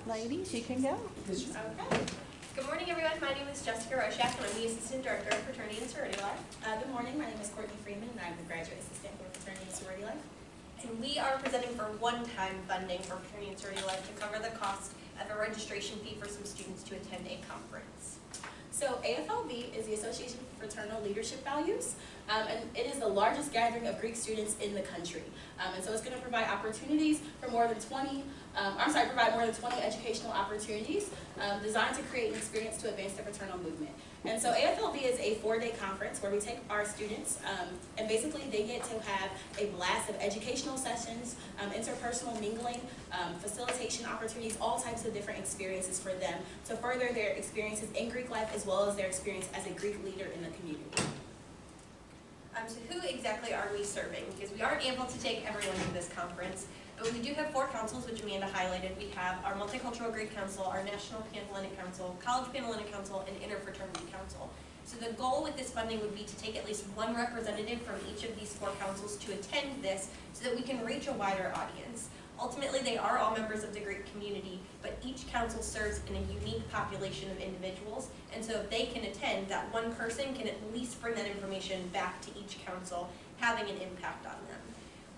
ladies, you can go. Okay. Good morning, everyone. My name is Jessica Roshak, and I'm the Assistant Director of Fraternity and Sorority Life. Good morning. My name is Courtney Freeman, and I'm the Graduate Assistant for Fraternity and Sorority Life. And we are presenting for one-time funding for Fraternity and Sorority Life to cover the cost of a registration fee for some students to attend a conference. So AFLV is the Association for Fraternal Leadership Values, and it is the largest gathering of Greek students in the country. And so it's going to provide opportunities for more than 20 educational opportunities designed to create an experience to advance the fraternal movement. And so AFLV is a 4-day conference where we take our students and basically they get to have a blast of educational sessions, interpersonal mingling, facilitation opportunities, all types of different experiences for them to further their experiences in Greek life as well as their experience as a Greek leader in the community. So who exactly are we serving? Because we aren't able to take everyone to this conference, but we do have 4 councils, which Amanda highlighted. We have our Multicultural Greek Council, our National Panhellenic Council, College Panhellenic Council, and Interfraternity Council. So the goal with this funding would be to take at least one representative from each of these 4 councils to attend this so that we can reach a wider audience. Ultimately, they are all members of the Greek community, but each council serves in a unique population of individuals, and so if they can attend, that one person can at least bring that information back to each council, having an impact on them.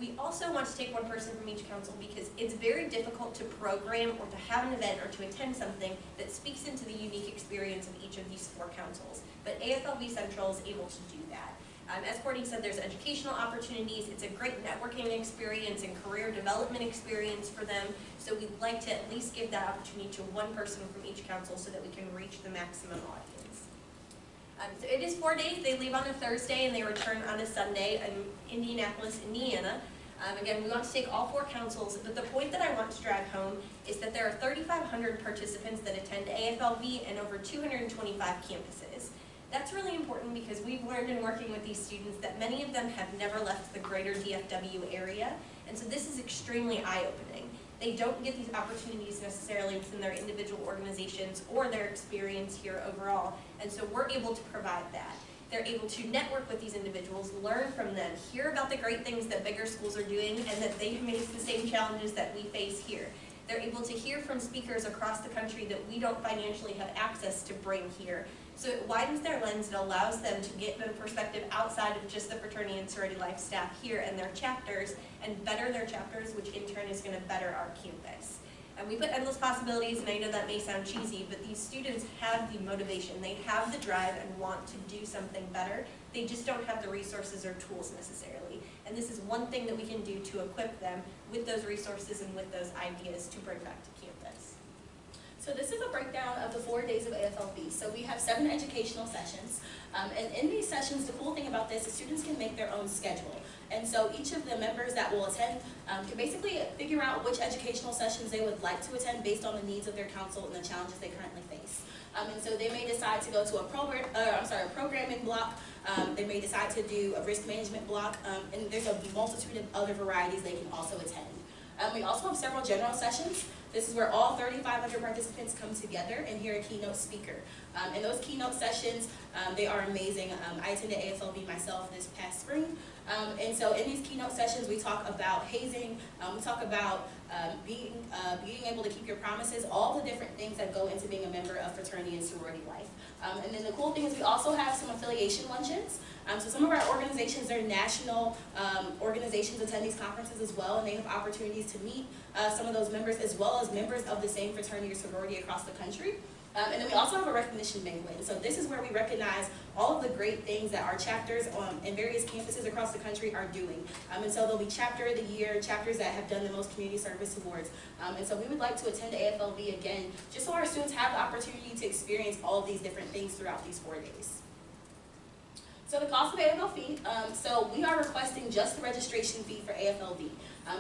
We also want to take one person from each council because it's very difficult to program or to have an event or to attend something that speaks into the unique experience of each of these 4 councils, but AFLV Central is able to do that. As Courtney said, there's educational opportunities. It's a great networking experience and career development experience for them. So we'd like to at least give that opportunity to one person from each council so that we can reach the maximum audience. So it is 4 days. They leave on a Thursday and they return on a Sunday in Indianapolis, Indiana. Again, we want to take all 4 councils, but the point that I want to drive home is that there are 3,500 participants that attend AFLV and over 225 campuses. That's really important because we've learned in working with these students that many of them have never left the greater DFW area, and so this is extremely eye-opening. They don't get these opportunities necessarily within their individual organizations or their experience here overall, and so we're able to provide that. They're able to network with these individuals, learn from them, hear about the great things that bigger schools are doing and that they face the same challenges that we face here. They're able to hear from speakers across the country that we don't financially have access to bring here. So it widens their lens, it allows them to get the perspective outside of just the fraternity and sorority life staff here and their chapters, and better their chapters, which in turn is going to better our campus. And we put endless possibilities, and I know that may sound cheesy, but these students have the motivation, they have the drive and want to do something better. They just don't have the resources or tools necessarily. And this is one thing that we can do to equip them with those resources and with those ideas to bring back to campus. So this is a breakdown of the 4 days of AFLV. So we have 7 educational sessions, and in these sessions, the cool thing about this is students can make their own schedule. And so each of the members that will attend can basically figure out which educational sessions they would like to attend based on the needs of their council and the challenges they currently face. And so they may decide to go to a programming block. They may decide to do a risk management block, and there's a multitude of other varieties they can also attend. We also have several general sessions. This is where all 3,500 participants come together and hear a keynote speaker. And those keynote sessions, they are amazing. I attended AFLV myself this past spring. And so in these keynote sessions, we talk about hazing, we talk about being able to keep your promises, all the different things that go into being a member of fraternity and sorority life. And then the cool thing is we also have some affiliation luncheons. So some of our organizations, they're national organizations, attend these conferences as well, and they have opportunities to meet some of those members as well as members of the same fraternity or sorority across the country. And then we also have a recognition banquet. So this is where we recognize all of the great things that our chapters in various campuses across the country are doing. And so there'll be chapter of the year, chapters that have done the most community service awards. And so we would like to attend AFLV again, just so our students have the opportunity to experience all of these different things throughout these 4 days. So the cost of AFLV, so we are requesting just the registration fee for AFLV.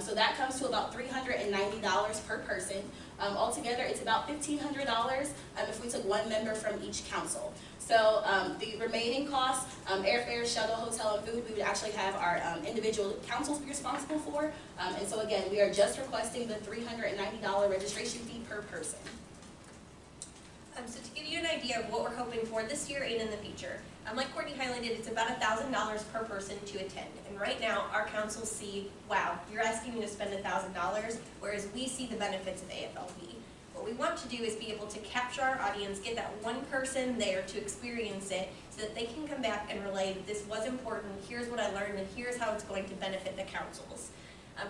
So that comes to about $390 per person. Altogether, it's about $1,500 if we took one member from each council. So the remaining costs, airfare, shuttle, hotel, and food, we would actually have our individual councils be responsible for. And so again, we are just requesting the $390 registration fee per person. So to give you an idea of what we're hoping for this year and in the future, like Courtney highlighted, it's about $1,000 per person to attend. And right now, our councils see, wow, you're asking me to spend $1,000, whereas we see the benefits of AFLV. What we we want to do is be able to capture our audience, get that one person there to experience it, so that they can come back and relay, this was important, here's what I learned, and here's how it's going to benefit the councils.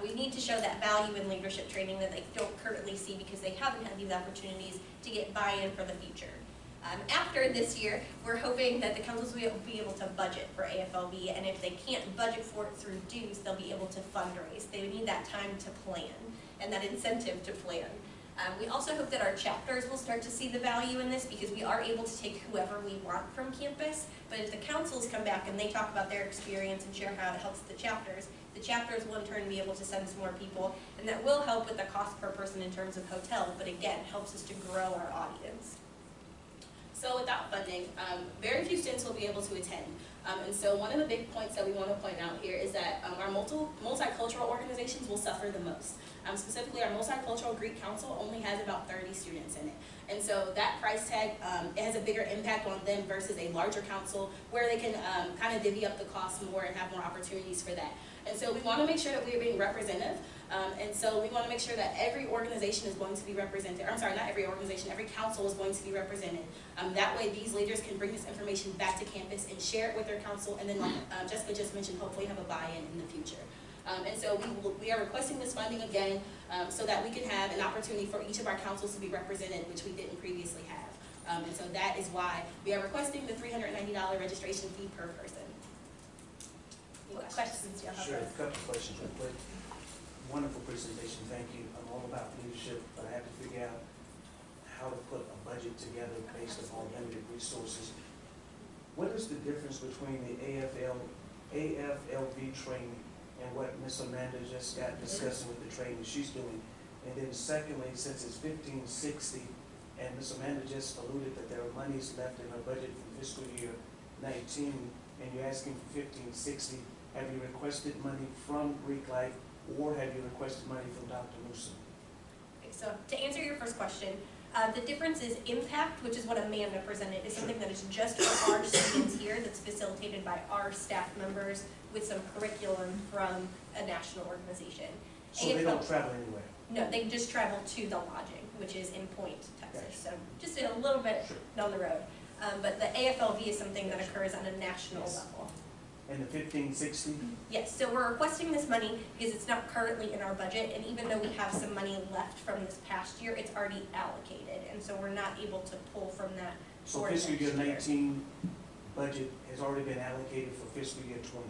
We need to show that value in leadership training that they don't currently see because they haven't had these opportunities to get buy-in for the future. After this year, we're hoping that the councils will be able to budget for AFLB, and if they can't budget for it through dues, they'll be able to fundraise. They need that time to plan and that incentive to plan. We also hope that our chapters will start to see the value in this because we are able to take whoever we want from campus, but if the councils come back and they talk about their experience and share how it helps the chapters will in turn be able to send some more people, and that will help with the cost per person in terms of hotel, but again, helps us to grow our audience. So without funding, very few students will be able to attend. And so one of the big points that we want to point out here is that our multicultural organizations will suffer the most. Specifically, our Multicultural Greek Council only has about 30 students in it. And so that price tag, it has a bigger impact on them versus a larger council where they can kind of divvy up the costs more and have more opportunities for that. And so we want to make sure that we are being representative. And so we want to make sure that every organization is going to be represented. I'm sorry, not every organization, every council is going to be represented. That way these leaders can bring this information back to campus and share it with their council, and then like Jessica just mentioned, hopefully have a buy-in in the future. And so we are requesting this funding again so that we can have an opportunity for each of our councils to be represented, which we didn't previously have. And so that is why we are requesting the $390 registration fee per person. What questions do you have? Sure, a couple of questions real quick. Wonderful presentation, thank you. I'm all about leadership, but I have to figure out how to put a budget together based upon limited resources. What is the difference between the AFLB training and what Ms. Amanda just got discussing with the training she's doing? And then secondly, since it's 1560, and Ms. Amanda just alluded that there are monies left in her budget for fiscal year 19, and you're asking for 1560, have you requested money from Greek Life, or have you requested money from Dr. Newsom? Okay, so to answer your first question, the difference is impact, which is what Amanda presented, is something that is just for our students here, that's facilitated by our staff members with some curriculum from a national organization. So they don't travel anywhere? No, they just travel to the lodging, which is in Point, Texas, so just a little bit down the road. But the AFLV is something that occurs on a national level. And the 1560? Yes, so we're requesting this money because it's not currently in our budget, and even though we have some money left from this past year, it's already allocated, and so we're not able to pull from that. So fiscal year 19 budget has already been allocated for fiscal year 20?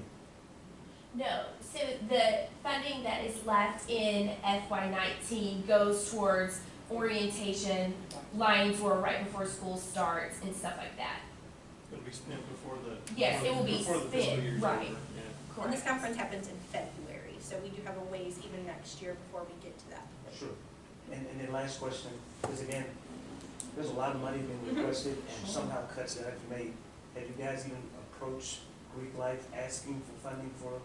No, so the funding that is left in FY19 goes towards orientation, line tour right before school starts, and stuff like that. It'll be spent before the. Yes, it will be before the fiscal spent, year's right. over, yeah. And this conference happens in February, so we do have a ways even next year before we get to that point. Sure. And then last question, because again, there's a lot of money being requested and somehow cuts that have to be made. Have you guys even approached Greek Life asking for funding for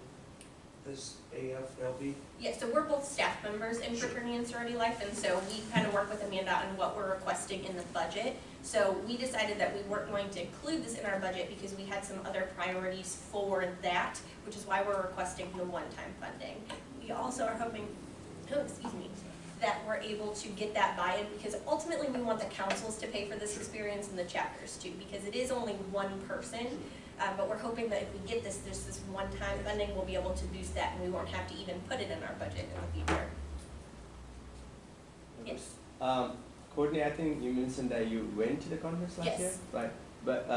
this AFLB? Yeah, so we're both staff members in Fraternity and Sorority Life, and so we kind of work with Amanda on what we're requesting in the budget. So we decided that we weren't going to include this in our budget because we had some other priorities for that, which is why we're requesting the one-time funding. We also are hoping, that we're able to get that buy-in, because ultimately we want the councils to pay for this experience and the chapters too, because it is only one person. But we're hoping that if we get this, there's this one-time funding, we'll be able to boost that, and we won't have to even put it in our budget in the future. Yes? Courtney, I think you mentioned that you went to the conference last year, right? But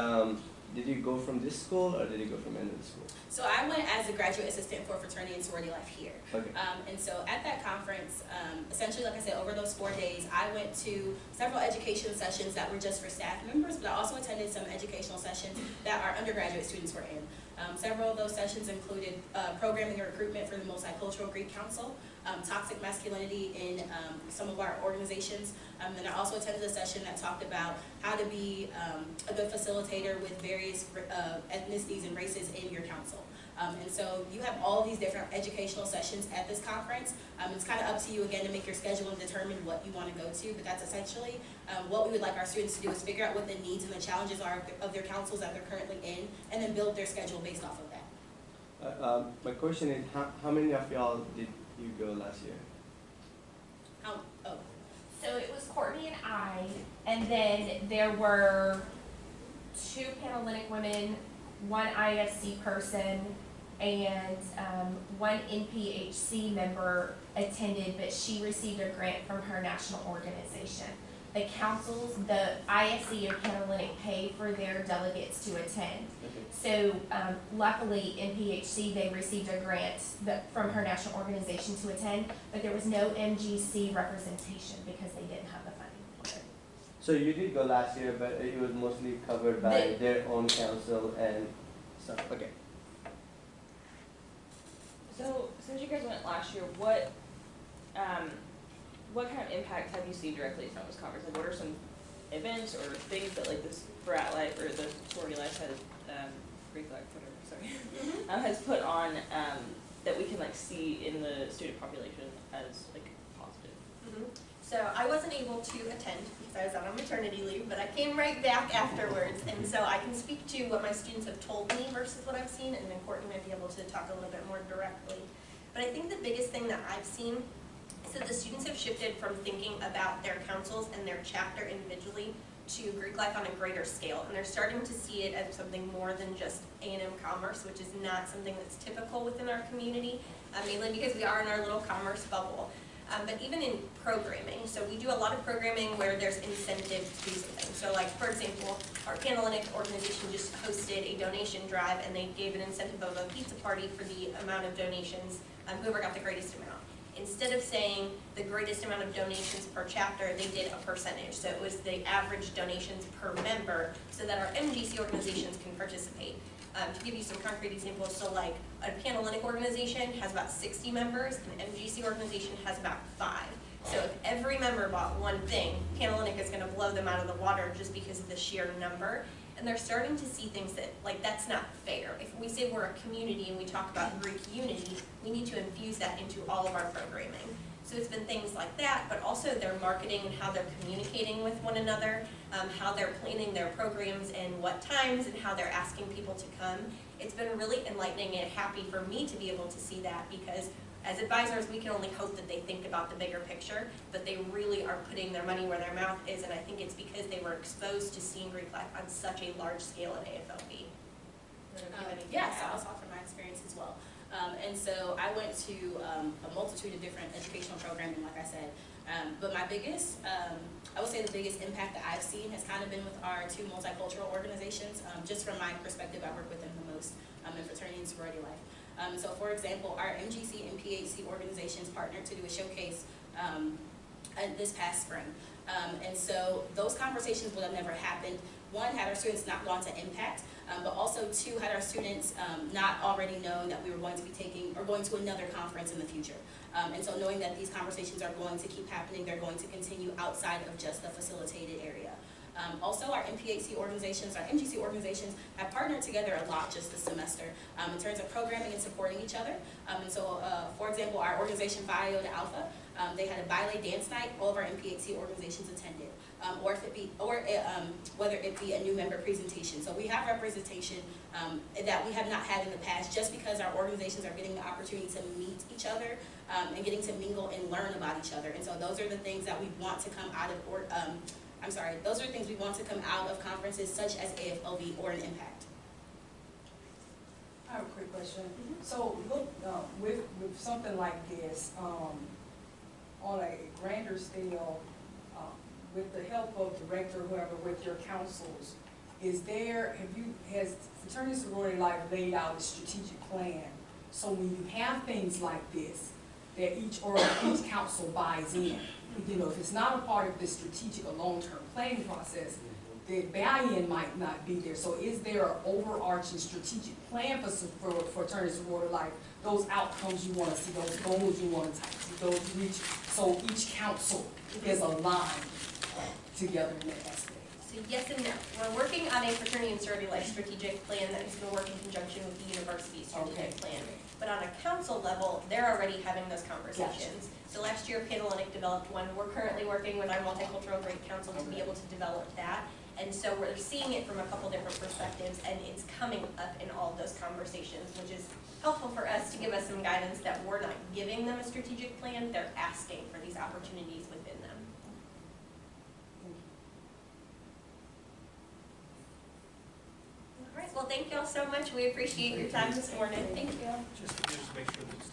did you go from this school or did you go from another school? So I went as a graduate assistant for Fraternity and Sorority Life here. Okay. And so at that conference, essentially, like I said, over those 4 days, I went to several education sessions that were just for staff members, but I also attended some educational sessions that our undergraduate students were in. Several of those sessions included programming and recruitment for the Multicultural Greek Council, toxic masculinity in some of our organizations, and I also attended a session that talked about how to be a good facilitator with various ethnicities and races in your council. And so you have all these different educational sessions at this conference. It's kind of up to you again to make your schedule and determine what you want to go to, but that's essentially what we would like our students to do, is figure out what the needs and the challenges are of their councils that they're currently in, and then build their schedule based off of that. My question is, how many of y'all did you go last year? So it was Courtney and I, and then there were 2 Panhellenic women, 1 IFC person, and 1 NPHC member attended, but she received a grant from her national organization. The councils, the IFC and Panhellenic pay for their delegates to attend. So luckily, NPHC, they received a grant from her national organization to attend, but there was no MGC representation because they didn't have the funding for it. So you did go last year, but it was mostly covered by their own council and stuff. Okay. So since you guys went last year, what kind of impact have you seen directly from this conference? Like, what are some events or things that like this Brat Life or the Sorority Life has, Greek Life, whatever, sorry, has put on that we can like see in the student population as like positive? So I wasn't able to attend because I was out on maternity leave, but I came right back afterwards, and so I can speak to what my students have told me versus what I've seen, and then Courtney might be able to talk a little bit more directly. But I think the biggest thing that I've seen is that the students have shifted from thinking about their councils and their chapter individually to Greek life on a greater scale, and they're starting to see it as something more than just A&M Commerce, which is not something that's typical within our community, mainly because we are in our little commerce bubble. But even in programming, so we do a lot of programming where there's incentive to do something. So like, for example, our Panhellenic organization just hosted a donation drive, and they gave an incentive of a pizza party for the amount of donations, whoever got the greatest amount. Instead of saying the greatest amount of donations per chapter, they did a percentage. So it was the average donations per member so that our MGC organizations can participate. To give you some concrete examples, so like a Panhellenic organization has about 60 members, an MGC organization has about 5. So if every member bought one thing, Panhellenic is going to blow them out of the water just because of the sheer number. And they're starting to see things that, like, that's not fair. If we say we're a community and we talk about Greek unity, we need to infuse that into all of our programming. So it's been things like that, but also their marketing and how they're communicating with one another, how they're planning their programs and what times, and how they're asking people to come. It's been really enlightening and happy for me to be able to see that, because as advisors, we can only hope that they think about the bigger picture, but they really are putting their money where their mouth is, and I think it's because they were exposed to seeing Greek life on such a large scale at AFLB. Yeah, so I'll talk from my experience as well. And so I went to a multitude of different educational programming, like I said. But my biggest, I would say the biggest impact that I've seen has kind of been with our 2 multicultural organizations. Just from my perspective, I work with them the most in fraternity and sorority life. So for example, our MGC and PHC organizations partnered to do a showcase this past spring. And so those conversations would have never happened. 1, had our students not gone to Impact, but also 2, had our students not already known that we were going to be taking or going to another conference in the future. And so knowing that these conversations are going to keep happening, they're going to continue outside of just the facilitated area. Also, our MPHC organizations, our MGC organizations have partnered together a lot just this semester in terms of programming and supporting each other. And so, for example, our organization Phi Iota Alpha, they had a ballet dance night. All of our MPHC organizations attended, whether it be a new member presentation. So we have representation that we have not had in the past, just because our organizations are getting the opportunity to meet each other and getting to mingle and learn about each other. And so those are the things that we want to come out of, those are things we want to come out of conferences such as AFLB or an Impact. I have a quick question. So look, with something like this, on a grander scale, with the help of director, whoever, with your councils, has Fraternity Sorority Life laid out a strategic plan, so when you have things like this, that each council buys in? You know, if it's not a part of the strategic or long-term planning process, the buy-in might not be there. So is there an overarching strategic plan for Fraternity Sorority Life, those outcomes you want to see, those goals you want to those reach, so each council is aligned together in that aspect? So yes and no. We're working on a Fraternity and Sorority Life strategic plan that is going to work in conjunction with the university's strategic plan. But on a council level, they're already having those conversations. Gotcha. So last year, Panhellenic developed one. We're currently working with our Multicultural Greek Council to be able to develop that. And so we're seeing it from a couple different perspectives, and it's coming up in all of those conversations, which is helpful for us to give us some guidance that we're not giving them a strategic plan, they're asking for these opportunities within them. thank y'all so much. We appreciate your time this morning. Thank you. Just to make sure that it's